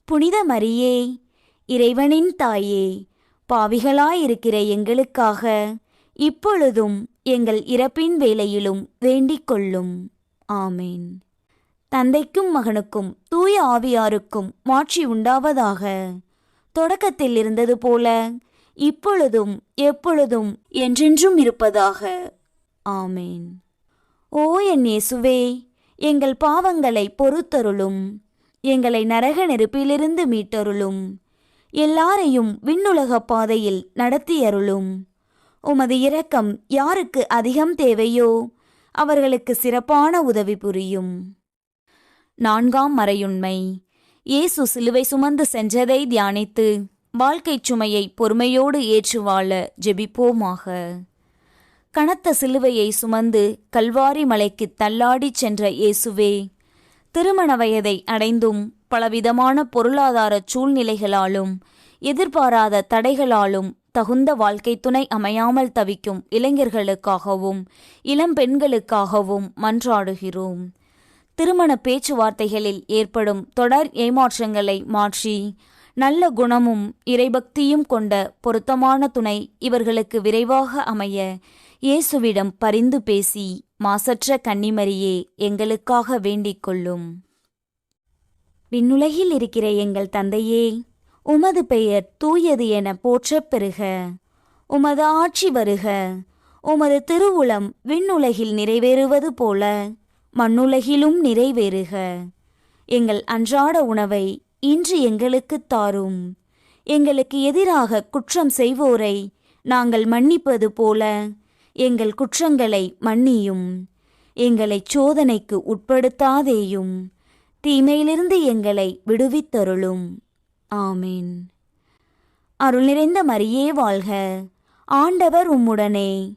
புனித மரியே, இறைவனின் தாயே, பாவிகளாயிருக்கிற எங்களுக்காக இப்பொழுதும் எங்கள் இறப்பின் வேளையிலும் வேண்டிக் கொள்ளும். ஆமேன். தந்தைக்கும் மகனுக்கும் தூய ஆவியாருக்கும் மாட்சி உண்டாவதாக. தொடக்கத்தில் இருந்தது போல இப்பொழுதும் எப்பொழுதும் என்றென்றும் இருப்பதாக. ஆமேன். ஓ என் இயேசுவே, எங்கள் பாவங்களை பொறுத்தருளும். எங்களை நரக நெருப்பிலிருந்து மீட்டருளும். எல்லாரையும் விண்ணுலக பாதையில் நடத்தியருளும். உமது இரக்கம் யாருக்கு அதிகம் தேவையோ அவர்களுக்கு சிறப்பான உதவி புரியும். 4ஆம் மறையுண்மை. இயேசு சிலுவை சுமந்து சென்றதை தியானித்து வாழ்க்கைச் சுமையை பொறுமையோடு ஏற்று வாழ ஜெபிப்போமாக. கனத்த சிலுவையை சுமந்து கல்வாரி மலைக்கு தள்ளாடிச் சென்ற இயேசுவே, திருமண வயதை அடைந்தும் பலவிதமான பொருளாதார சூழ்நிலைகளாலும் எதிர்பாராத தடைகளாலும் தகுந்த வாழ்க்கை துணை அமையாமல் தவிக்கும் இளைஞர்களுக்காகவும் இளம் பெண்களுக்காகவும் மன்றாடுகிறோம். திருமண பேச்சுவார்த்தைகளில் ஏற்படும் தொடர் ஏமாற்றங்களை மாற்றி நல்ல குணமும் இறைபக்தியும் கொண்ட பொருத்தமான துணை இவர்களுக்கு விரைவாக அமைய இயேசுவிடம் பரிந்து பேசி மாசற்ற கன்னிமரியே எங்களுக்காக வேண்டிக் கொள்ளும். விண்ணுலகில் இருக்கிற எங்கள் தந்தையே, உமது பெயர் தூயது என போற்றப் பெறுக. உமது ஆட்சி வருக. உமது திருவுளம் விண்ணுலகில் நிறைவேறுவது போல மண்ணுலகிலும் நிறைவேறுக. எங்கள் அன்றாட உணவை இன்று எங்களுக்குத் தாரும். எங்களுக்கு எதிராக குற்றம் செய்வோரை நாங்கள் மன்னிப்பது போல எங்கள் குற்றங்களை மன்னியும். எங்களைச் சோதனைக்கு உட்படுத்தாதேயும், தீமையிலிருந்து எங்களை விடுவித்தருளும். ஆமேன். அருள் நிறைந்த மரியே வாழ்க. ஆண்டவர் உம்முடனே.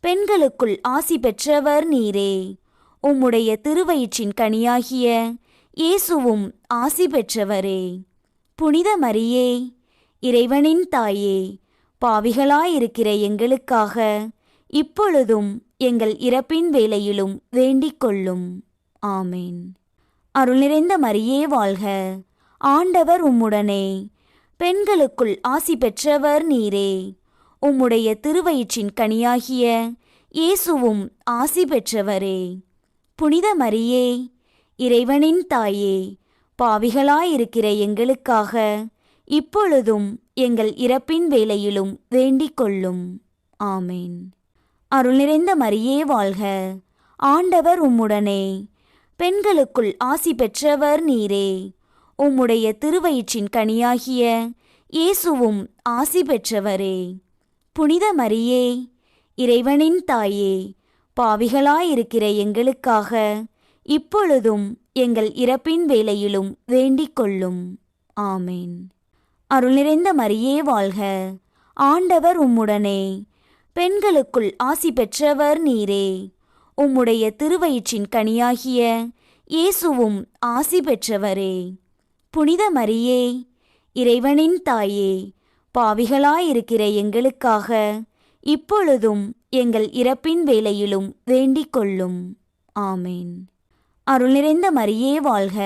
பெண்களுக்குள் ஆசி பெற்றவர் நீரே. உம்முடைய திருவயிற்றின் கனியாகிய இயேசுவும் ஆசி பெற்றவரே. புனித மரியே, இறைவனின் தாயே, பாவிகளாயிருக்கிற எங்களுக்காக இப்பொழுதும் எங்கள் இறப்பின் வேளையிலும் வேண்டிக் கொள்ளும். ஆமேன். அருள் நிறைந்த மரியே வாழ்க. ஆண்டவர் உம்முடனே. பெண்களுக்குள் ஆசி பெற்றவர் நீரே. உம்முடைய திருவயிற்றின் கனியாகிய இயேசுவும் ஆசி பெற்றவரே. புனித மரியே, இறைவனின் தாயே, பாவிகளாயிருக்கிற எங்களுக்காக இப்பொழுதும் எங்கள் இறப்பின் வேளையிலும் வேண்டிக் கொள்ளும். ஆமேன். அருள் நிறைந்த மரியே வாழ்க, ஆண்டவர் உம்முடனே, பெண்களுக்குள் ஆசி பெற்றவர் நீரே. உம்முடைய திருவயிற்றின் கனியாகிய இயேசுவும் ஆசி பெற்றவரே. புனித மரியே, இறைவனின் தாயே, பாவிகளாயிருக்கிற எங்களுக்காக இப்பொழுதும் எங்கள் இறப்பின் வேளையிலும் வேண்டிக் கொள்ளும். ஆமேன். அருள் நிறைந்த மரியே வாழ்க, ஆண்டவர் உம்முடனே, பெண்களுக்குள் ஆசி பெற்றவர் நீரே. உம்முடைய திருவயிற்றின் கனியாகிய இயேசுவும் ஆசி பெற்றவரே. புனித மரியே, இறைவனின் தாயே, பாவிகளாயிருக்கிற எங்களுக்காக இப்பொழுதும் எங்கள் இறப்பின் வேளையிலும் வேண்டிக் கொள்ளும். ஆமேன். அருள் நிறைந்த மரியே வாழ்க,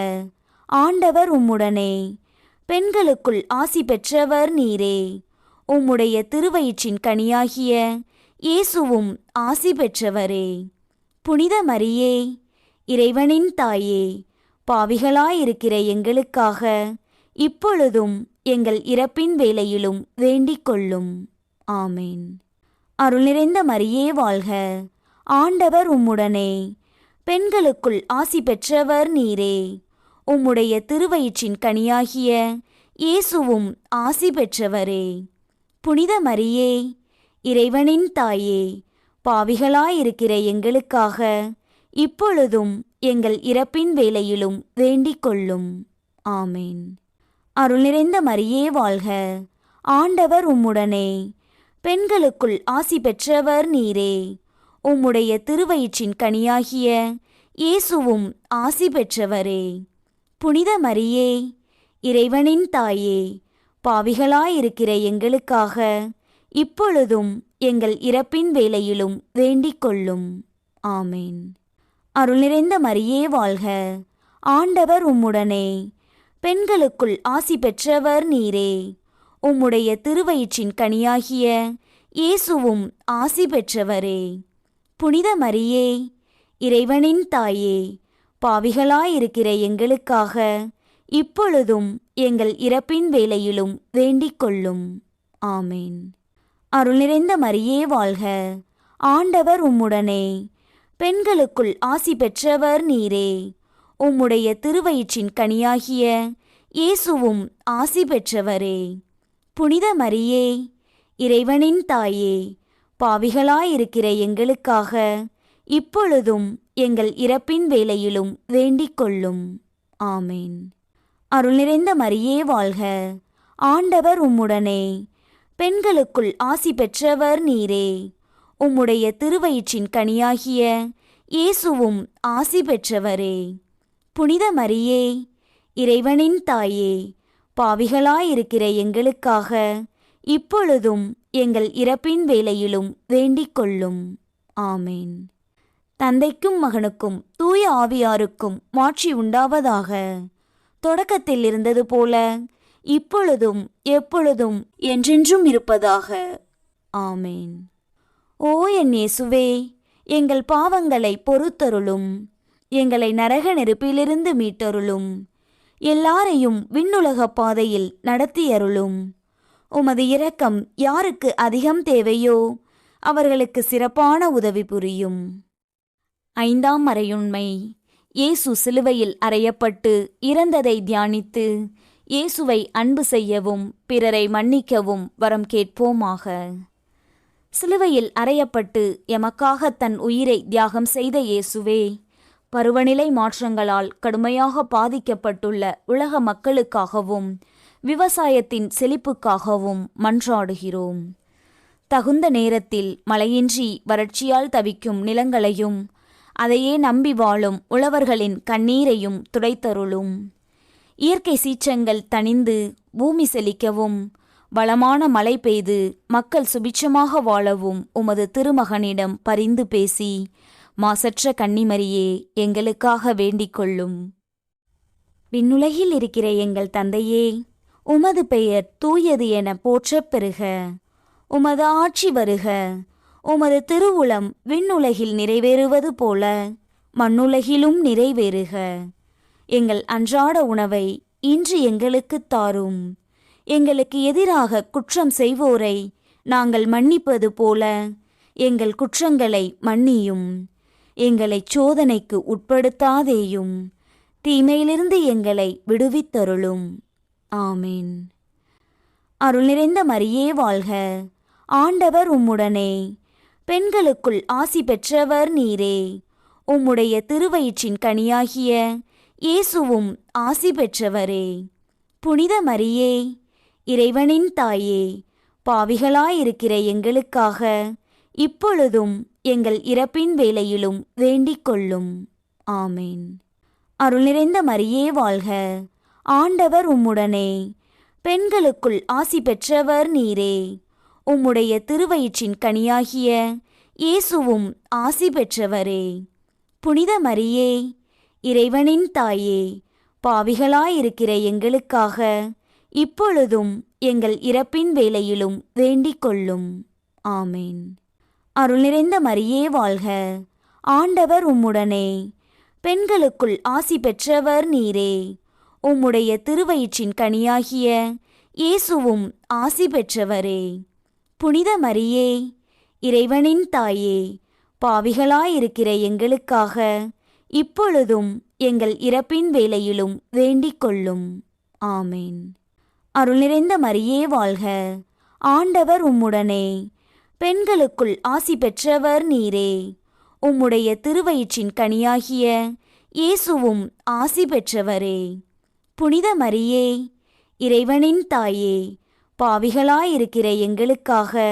ஆண்டவர் உம்முடனே, பெண்களுக்குள் ஆசி பெற்றவர் நீரே. உம்முடைய திருவயிற்றின் கனியாகிய இயேசுவும் ஆசி பெற்றவரே. புனித மரியே, இறைவனின் தாயே, பாவிகளாயிருக்கிற எங்களுக்காக இப்பொழுதும் எங்கள் இறப்பின் வேளையிலும் வேண்டிக் கொள்ளும். ஆமேன். அருள் நிறைந்த மரியே வாழ்க, ஆண்டவர் உம்முடனே, பெண்களுக்குள் ஆசி பெற்றவர் நீரே. உம்முடைய திருவயிற்றின் கனியாகிய இயேசுவும் ஆசி பெற்றவரே. புனித மரியே, இறைவனின் தாயே, பாவிகளாயிருக்கிற எங்களுக்காக இப்பொழுதும் எங்கள் இறப்பின் வேளையிலும் வேண்டிக் கொள்ளும். ஆமேன். அருள் நிறைந்த மரியே வாழ்க, ஆண்டவர் உம்முடனே, பெண்களுக்குள் ஆசி பெற்றவர் நீரே. உம்முடைய திருவயிற்றின் கனியாகிய இயேசுவும் ஆசி பெற்றவரே. புனித மரியே, இறைவனின் தாயே, பாவிகளாயிருக்கிற எங்களுக்காக இப்பொழுதும் எங்கள் இறப்பின் வேளையிலும் வேண்டிக் கொள்ளும். ஆமேன். அருள் நிறைந்த மரியே வாழ்க, ஆண்டவர் உம்முடனே, பெண்களுக்குள் ஆசி பெற்றவர் நீரே. உம்முடைய திருவயிற்றின் கனியாகிய இயேசுவும் ஆசி பெற்றவரே. புனித மரியே, இறைவனின் தாயே, பாவிகளாயிருக்கிற எங்களுக்காக இப்பொழுதும் எங்கள் இறப்பின் வேளையிலும் வேண்டிக் கொள்ளும். ஆமேன். அருள் நிறைந்த மரியே வாழ்க, ஆண்டவர் உம்முடனே, பெண்களுக்குள் ஆசி பெற்றவர் நீரே. உம்முடைய திருவயிற்றின் கனியாகிய இயேசுவும் ஆசி பெற்றவரே. புனித மரியே, இறைவனின் தாயே, பாவிகளாயிருக்கிற எங்களுக்காக இப்பொழுதும் எங்கள் இறப்பின் வேளையிலும் வேண்டிக் கொள்ளும். ஆமேன். அருள் நிறைந்த மரியே வாழ்க, ஆண்டவர் உம்முடனே, பெண்களுக்குள் ஆசி பெற்றவர் நீரே. உம்முடைய திருவயிற்றின் கனியாகிய இயேசுவும் ஆசி பெற்றவரே. புனித மரியே, இறைவனின் தாயே, பாவிகளாயிருக்கிற எங்களுக்காக இப்பொழுதும் எங்கள் இறப்பின் வேளையிலும் வேண்டிக் கொள்ளும். ஆமேன். தந்தைக்கும் மகனுக்கும் தூய ஆவியாருக்கும் மாட்சி உண்டாவதாக. தொடக்கத்தில் இருந்தது போல இப்பொழுதும் எப்பொழுதும் என்றென்றும் இருப்பதாக. ஆமேன். ஓ என் இயேசுவே, எங்கள் பாவங்களை பொறுத்தருளும். எங்களை நரக நெருப்பிலிருந்து மீட்டருளும். எல்லாரையும் விண்ணுலக பாதையில் நடத்தியருளும். உமது இரக்கம் யாருக்கு அதிகம் தேவையோ அவர்களுக்கு சிறப்பான உதவி புரியும். 5ஆம் மறையுண்மை. இயேசு சிலுவையில் அறையப்பட்டு இறந்ததை தியானித்து இயேசுவை அன்பு செய்யவும் பிறரை மன்னிக்கவும் வரம் கேட்போமாக. சிலுவையில் அறையப்பட்டு எமக்காக தன் உயிரை தியாகம் செய்த இயேசுவே, பருவநிலை மாற்றங்களால் கடுமையாக பாதிக்கப்பட்டுள்ள உலக மக்களுக்காகவும் விவசாயத்தின் செழிப்புக்காகவும் மன்றாடுகிறோம். தகுந்த நேரத்தில் மழையின்றி வறட்சியால் தவிக்கும் நிலங்களையும் அதையே நம்பி வாழும் உழவர்களின் கண்ணீரையும் துடைத்தருளும். இயற்கை சீற்றங்கள் தணிந்து பூமி செழிக்கவும் வளமான மழை பெய்து மக்கள் சுபிட்சமாக வாழவும் உமது திருமகனிடம் பரிந்து பேசி மாசற்ற கன்னிமரியே எங்களுக்காக வேண்டிக் கொள்ளும். விண்ணுலகில் இருக்கிற எங்கள் தந்தையே, உமது பெயர் தூயது என போற்றப் பெறுக. உமது ஆட்சி வருக. உமது திருவுளம் விண்ணுலகில் நிறைவேறுவது போல மண்ணுலகிலும் நிறைவேறுக. எங்கள் அன்றாட உணவை இன்று எங்களுக்குத் தாரும். எங்களுக்கு எதிராக குற்றம் செய்வோரை நாங்கள் மன்னிப்பது போல எங்கள் குற்றங்களை மன்னியும். எங்களைச் சோதனைக்கு உட்படுத்தாதேயும், தீமையிலிருந்து எங்களை விடுவித்தருளும். ஆமீன். அருள் நிறைந்த மரியே வாழ்க, ஆண்டவர் உம்முடனே, பெண்களுக்குள் ஆசி பெற்றவர் நீரே. உம்முடைய திருவயிற்றின் கனியாகிய இயேசுவும் ஆசி பெற்றவரே. புனித மரியே, இறைவனின் தாயே, பாவிகளாயிருக்கிற எங்களுக்காக இப்பொழுதும் எங்கள் இறப்பின் வேளையிலும் வேண்டிக் கொள்ளும். ஆமேன். அருள் நிறைந்த மரியே வாழ்க, ஆண்டவர் உம்முடனே, பெண்களுக்குள் ஆசி பெற்றவர் நீரே. உம்முடைய திருவயிற்றின் கனியாகிய இயேசுவும் ஆசி பெற்றவரே. புனித மரியே, இறைவனின் தாயே, பாவிகளாயிருக்கிற எங்களுக்காக இப்பொழுதும் எங்கள் இறப்பின் வேளையிலும் வேண்டிக் கொள்ளும். ஆமேன். அருள் நிறைந்த மரியே வாழ்க, ஆண்டவர் உம்முடனே, பெண்களுக்குள் ஆசி பெற்றவர் நீரே. உம்முடைய திருவயிற்றின் கனியாகிய இயேசுவும் ஆசி பெற்றவரே. புனித மரியே, இறைவனின் தாயே, பாவிகளாயிருக்கிற எங்களுக்காக இப்பொழுதும் எங்கள் இறப்பின் வேளையிலும் வேண்டிக் கொள்ளும். ஆமேன். அருள் நிறைந்த மரியே வாழ்க, ஆண்டவர் உம்முடனே, பெண்களுக்குள் ஆசி பெற்றவர் நீரே. உம்முடைய திருவயிற்றின் கனியாகிய இயேசுவும் ஆசி பெற்றவரே. புனித மரியே, இறைவனின் தாயே, பாவிகளாயிருக்கிற எங்களுக்காக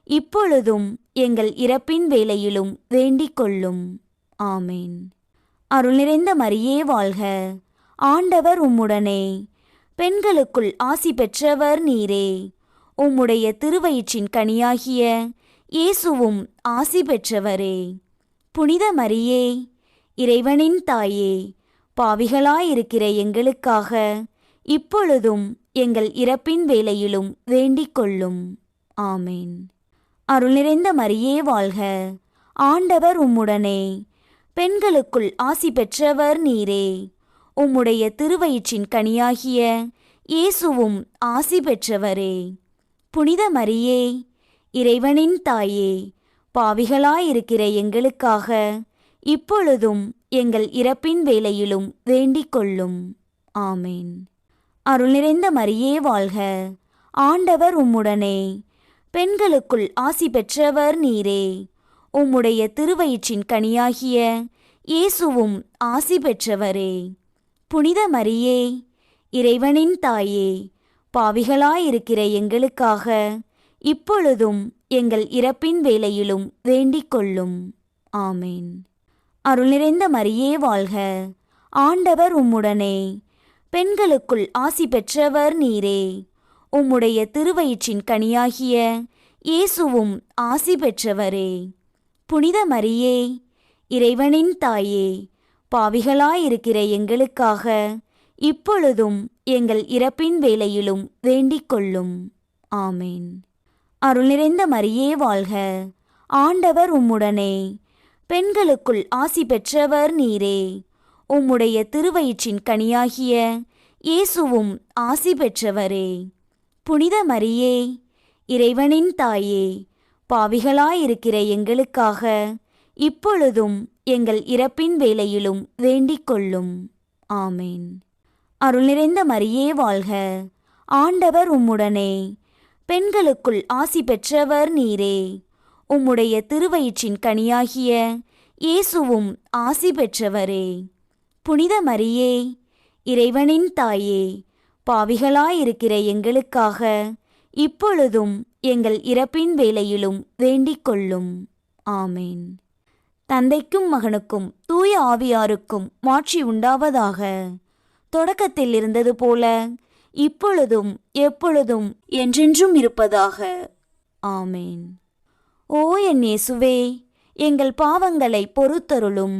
இப்பொழுதும் எங்கள் இறப்பின் வேளையிலும் வேண்டிக் கொள்ளும். ஆமேன். அருள் நிறைந்த மரியே வாழ்க, ஆண்டவர் உம்முடனே, பெண்களுக்குள் ஆசி பெற்றவர் நீரே. உம்முடைய திருவயிற்றின் கனியாகிய இயேசுவும் ஆசி பெற்றவரே. புனித மரியே, இறைவனின் தாயே, பாவிகளாயிருக்கிற எங்களுக்காக இப்பொழுதும் எங்கள் இறப்பின் வேளையிலும் வேண்டிக் கொள்ளும். ஆமேன். அருள் நிறைந்த மரியே வாழ்க, ஆண்டவர் உம்முடனே, பெண்களுக்குள் ஆசி பெற்றவர் நீரே. உம்முடைய திருவயிற்றின் கனியாகிய இயேசுவும் ஆசி பெற்றவரே. புனித மரியே, இறைவனின் தாயே, பாவிகளாயிருக்கிற எங்களுக்காக இப்பொழுதும் எங்கள் இறப்பின் வேளையிலும் வேண்டிக் கொள்ளும். ஆமேன். அருள் நிறைந்த மரியே வாழ்க, ஆண்டவர் உம்முடனே, பெண்களுக்குள் ஆசி பெற்றவர் நீரே. உம்முடைய திருவயிற்றின் கனியாகிய இயேசுவும் ஆசி பெற்றவரே. புனித மரியே, இறைவனின் தாயே, பாவிகளாயிருக்கிற எங்களுக்காக இப்பொழுதும் எங்கள் இறப்பின் வேளையிலும் வேண்டிக் கொள்ளும். ஆமேன். அருள் நிறைந்த மரியே வாழ்க, ஆண்டவர் உம்முடனே, பெண்களுக்குள் ஆசி பெற்றவர் நீரே. உம்முடைய திருவயிற்றின் கனியாகிய இயேசுவும் ஆசி பெற்றவரே. புனித மரியே, இறைவனின் தாயே, பாவிகளாயிருக்கிற எங்களுக்காக இப்பொழுதும் எங்கள் இறப்பின் வேளையிலும் வேண்டிக் கொள்ளும். ஆமேன். அருள் நிறைந்த மரியே வாழ்க, ஆண்டவர் உம்முடனே, பெண்களுக்குள் ஆசி பெற்றவர் நீரே. உம்முடைய திருவயிற்றின் கனியாகிய இயேசுவும் ஆசி பெற்றவரே. புனித மரியே, இறைவனின் தாயே, பாவிகளாயிருக்கிற எங்களுக்காக இப்பொழுதும் எங்கள் இறப்பின் வேளையிலும் வேண்டிக் கொள்ளும். ஆமேன். அருள் நிறைந்த மரியே வாழ்க, ஆண்டவர் உம்முடனே, பெண்களுக்குள் ஆசி பெற்றவர் நீரே. உம்முடைய திருவயிற்றின் கனியாகிய இயேசுவும் ஆசி பெற்றவரே. புனித மரியே, இறைவனின் தாயே, பாவிகளாயிருக்கிற எங்களுக்காக இப்பொழுதும் எங்கள் இறப்பின் வேளையிலும் வேண்டிக் கொள்ளும். ஆமேன். தந்தைக்கும் மகனுக்கும் தூய ஆவியாருக்கும் மாட்சி உண்டாவதாக. தொடக்கத்தில் இருந்தது போல இப்பொழுதும் எப்பொழுதும் என்றென்றும் இருப்பதாக. ஆமேன். ஓ என் இயேசுவே, எங்கள் பாவங்களை பொறுத்தருளும்.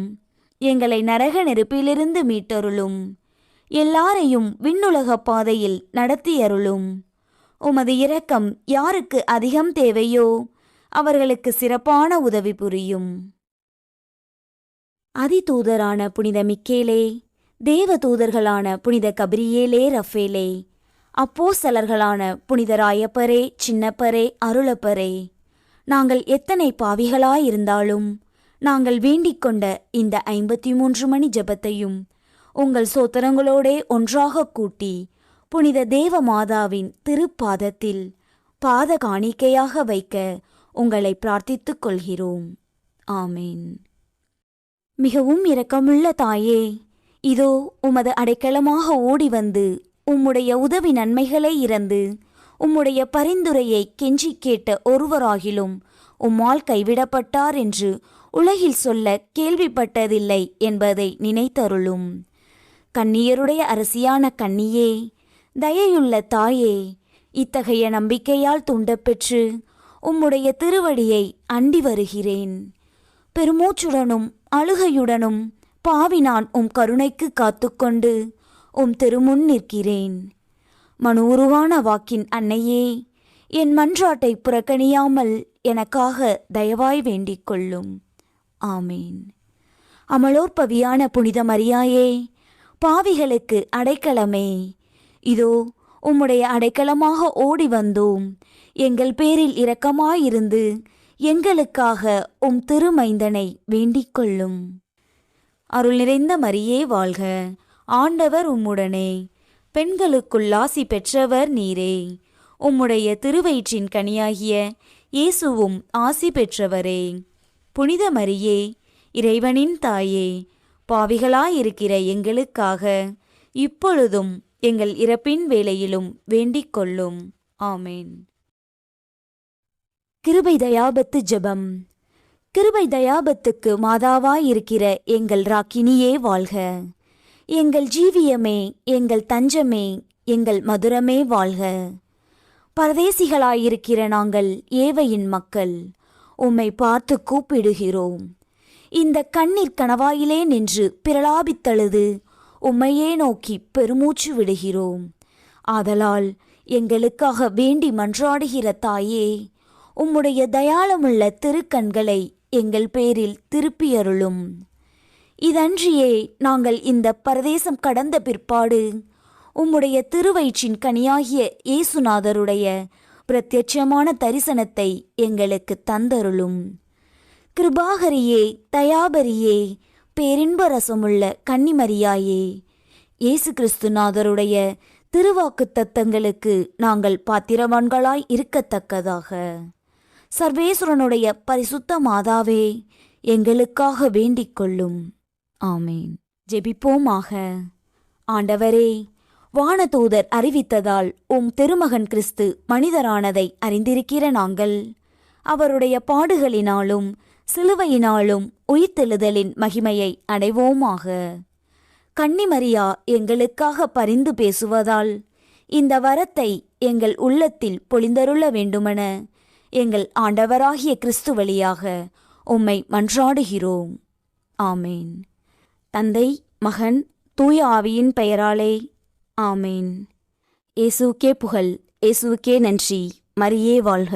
எங்களை நரக நெருப்பிலிருந்து மீட்டருளும். எல்லாரையும் விண்ணுலக பாதையில் நடத்தியருளும். உமது இரக்கம் யாருக்கு அதிகம் தேவையோ அவர்களுக்கு சிறப்பான உதவி புரியும். அதிதூதரான புனித மிக்கேலே, தேவ தூதர்களான புனித கபிரியேலே, ரஃபேலே அப்போஸ்தலர்களான புனிதராயப்பரே, சின்னப்பரே, அருளப்பரே, நாங்கள் எத்தனை பாவிகளாயிருந்தாலும் நாங்கள் வேண்டிக் கொண்ட இந்த 53 மணி ஜெபத்தையும் உங்கள் சோத்திரங்களோடே ஒன்றாக கூட்டி புனித தேவ மாதாவின் திருப்பாதத்தில் பாத காணிக்கையாக வைக்க உங்களை பிரார்த்தித்துக் கொள்கிறோம். ஆமேன். மிகவும் இரக்கமுள்ள தாயே, இதோ உமது அடைக்கலமாக ஓடி வந்து உம்முடைய உதவி நன்மைகளை இறந்து உம்முடைய பரிந்துரையை கெஞ்சி கேட்ட ஒருவராகிலும் உம்மால் கைவிடப்பட்டார் என்று உலகில் சொல்ல கேள்விப்பட்டதில்லை என்பதை நினைத்தருளும். கன்னியருடைய அரசியான கன்னியே, தயையுள்ள தாயே, இத்தகைய நம்பிக்கையால் தூண்டப்பெற்று உம்முடைய திருவடியை அண்டி வருகிறேன். பெருமூச்சுடனும் அழுகையுடனும் பாவி நான் உம் கருணைக்கு காத்துக்கொண்டு உம் திருமுன் நிற்கிறேன். மனூருவான வாக்கின் அன்னையே, என் மன்றாட்டை புறக்கணியாமல் எனக்காக தயவாய் வேண்டிக் கொள்ளும். ஆமேன். அமலோற்பவியான புனித மரியாயே, பாவிகளுக்கு அடைக்கலமே, இதோ உம்முடைய அடைக்கலமாக ஓடி வந்தோம். எங்கள் பேரில் இரக்கமாயிருந்து எங்களுக்காக உம் திருமைந்தனை வேண்டிக் கொள்ளும். அருள் நிறைந்த மரியே வாழ்க, ஆண்டவர் உம்முடனே, பெண்களுக்குள் ஆசி பெற்றவர் நீரே. உம்முடைய திருவயிற்றின் கனியாகிய இயேசுவும் ஆசி பெற்றவரே. புனித மரியே, இறைவனின் தாயே, பாவிகளாயிருக்கிற எங்களுக்காக இப்பொழுதும் எங்கள் இறப்பின் வேளையிலும் வேண்டிக் கொள்ளும். ஆமேன். கிருபை தயாபத்து ஜெபம். கிருபை தயாபத்துக்கு மாதாவாயிருக்கிற எங்கள் ராக்கினியே வாழ்க. எங்கள் ஜீவியமே, எங்கள் தஞ்சமே, எங்கள் மதுரமே வாழ்க. பரதேசிகளாயிருக்கிற நாங்கள் ஏவையின் மக்கள் உம்மை பார்த்து கூப்பிடுகிறோம். இந்த கண்ணீர் கணவாயிலே நின்று பிரலாபித்தழுது உம்மையே நோக்கி பெருமூச்சு விடுகிறோம். ஆதலால் எங்களுக்காக வேண்டி மன்றாடுகிற தாயே, உம்முடைய தயாளமுள்ள திருக்கண்களை எங்கள் பேரில் திருப்பியருளும். இதன்றியே நாங்கள் இந்த பரதேசம் கடந்த பிற்பாடு உம்முடைய திருவயிற்றின் கனியாகிய இயேசுநாதருடைய பிரத்யட்சமான தரிசனத்தை எங்களுக்கு தந்தருளும். கிருபாகரியே, தயாபரியே, பேரின்ப ரசமுள்ள கன்னிமரியாயே, இயேசு கிறிஸ்துநாதருடைய திருவாக்கு தத்தங்களுக்கு நாங்கள் பாத்திரவான்களாய் இருக்கத்தக்கதாக சர்வேஸ்வரனுடைய பரிசுத்த மாதாவே, எங்களுக்காக வேண்டிக் கொள்ளும். ஆமேன். ஜெபிப்போமாக. ஆண்டவரே, வானதூதர் அறிவித்ததால் உம் திருமகன் கிறிஸ்து மனிதரானதை அறிந்திருக்கிற நாங்கள் அவருடைய பாடுகளினாலும் சிலுவையினாலும் உயிர்த்தெழுதலின் மகிமையை அடைவோமாக. கன்னிமரியா எங்களுக்காக பரிந்து பேசுவதால் இந்த வரத்தை எங்கள் உள்ளத்தில் பொழிந்தருள வேண்டுமென எங்கள் ஆண்டவராகிய கிறிஸ்து வழியாக உம்மை மன்றாடுகிறோம். ஆமேன். தந்தை, மகன், தூய ஆவியின் பெயராலே ஆமேன். இயேசுவுக்கே புகழ், இயேசுவுக்கே நன்றி. மரியே வாழ்க.